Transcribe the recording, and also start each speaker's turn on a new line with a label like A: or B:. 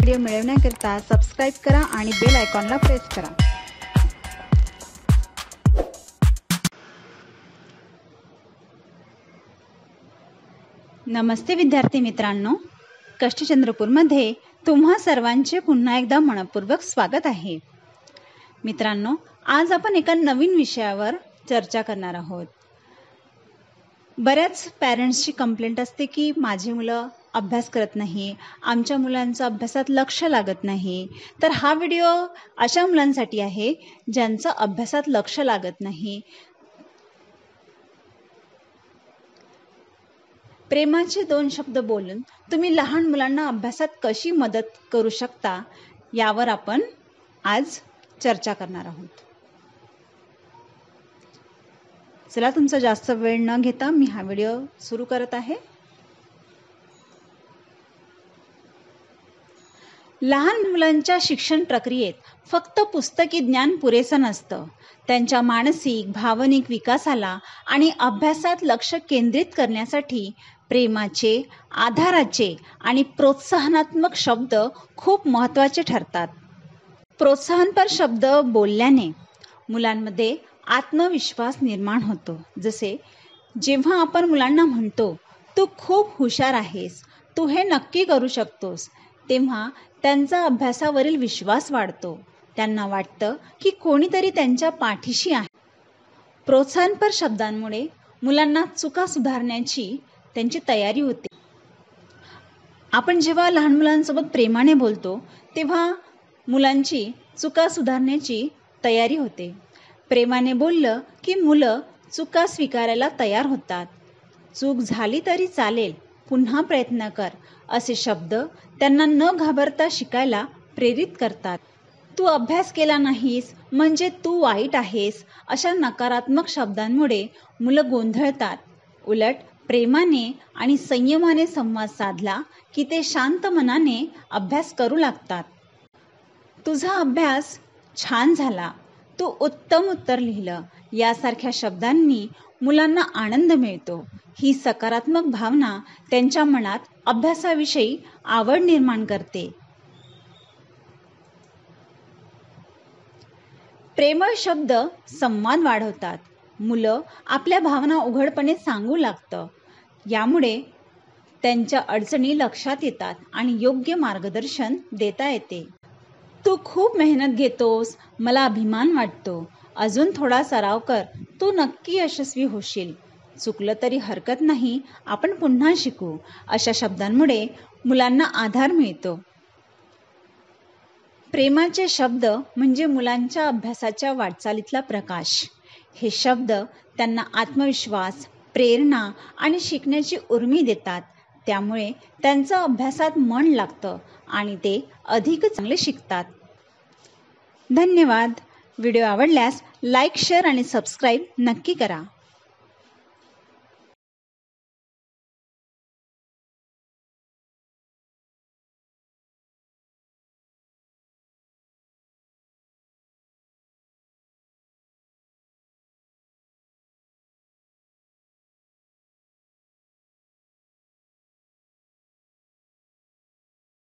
A: Video मिळवण्याकरिता subscribe करा आणि बेल आयकॉनला प्रेस करा। नमस्ते विद्यार्थी मित्रांनो, कष्टचंद्रपूरमध्ये तुम्हा सर्वांचे पुन्हा एकदा मनपूर्वक स्वागत आहे। मित्रांनो, आज आपण एका नवीन विषयावर चर्चा करणार आहोत। बऱ्याच पेरेंट्सची कंप्लेंट असते की माझी मुलं अभ्यास करत नाही, आमच्या मुलांचं अभ्यासात लक्ष लागत नाही। तर हा व्हिडिओ अशा मुलांसाठी आहे ज्यांचं अभ्यासात लक्ष लागत नाही। प्रेमाचे 2 शब्द बोलून तुम्ही लहान मुलांना अभ्यासात कशी मदत करू शकता यावर आपण आज चर्चा करणार आहोत। चला, तुमचा जास्त वेळ न घेता मी हा व्हिडिओ सुरू करत आहे। लहान मुलांच्या शिक्षण प्रक्रियेत फक्त पुस्तकी ज्ञान पुरेसं नसतं। त्यांच्या मानसिक, भावनिक विकासाला आणि अभ्यासात लक्ष केंद्रित करण्यासाठी प्रेमाचे, आधाराचे आणि प्रोत्साहनात्मक शब्द खूप महत्त्वाचे ठरतात। प्रोत्साहनपर शब्द बोलल्याने मुलांमध्ये आत्मविश्वास निर्माण होतो। जसे जेव्हा आपण मुलांना म्हणतो, तू खूप हुशार आहेस, तू हे नक्की करू शकतोस, तेव्हा त्यांचा अभ्यासावरील विश्वास वाढतो। त्यांना वाटतं की कोणीतरी त्यांच्या पाठीशी आहे। प्रोत्साहनपर शब्दांमुळे मुलांना चुका सुधारण्याची त्यांची तयारी होते। आपण जेव्हा लहान मुलांसोबत प्रेमाने बोलतो तेव्हा मुलांची चुका सुधारण्याची तयारी होते। प्रेमाने बोललं की मुलं चुका स्वीकारायला तयार होतात। चूक झाली तरी चालेल, पुन्हा प्रयत्न कर, असे शब्द त्यांना न घाबरता शिकायला प्रेरित करतात। तू अभ्यास केला नाहीस म्हणजे तू वाईट आहेस, अशा नकारात्मक शब्दांमुळे मुलं गोंधळतात। उलट प्रेमाने आणि संयमाने संवाद साधला की ते शांत मनाने अभ्यास करू लागतात। तुझा अभ्यास छान झाला, तू उत्तम उत्तर लिहिलं, यासारख्या शब्दांनी मुलांना आनंद मिळतो। ही सकारात्मक भावना त्यांच्या मनात अभ्यासाविषयी आवड निर्माण करते। प्रेमळ शब्द संवाद वाढवतात। मुलं आपल्या भावना उघडपणे सांगू लागतं। यामुळे त्यांच्या अडचणी लक्षात येतात आणि योग्य मार्गदर्शन देता येते। तू खूप मेहनत घेतोस, मला अभिमान वाटतो, अजून थोडा सराव कर, तू नक्की यशस्वी होशील, चुकलं तरी हरकत नाही, आपण पुन्हा शिकू, अशा शब्दांमुळे मुलांना आधार मिळतो। प्रेमाचे शब्द म्हणजे मुलांच्या अभ्यासाच्या वाटचालीतला प्रकाश। हे शब्द त्यांना आत्मविश्वास, प्रेरणा आणि शिकण्याची उर्मी देतात। त्यामुळे त्यांचं अभ्यासात मन लागतं आणि ते अधिक चांगले शिकतात। धन्यवाद। व्हिडिओ आवडल्यास लाईक, शेअर आणि सबस्क्राईब नक्की करा।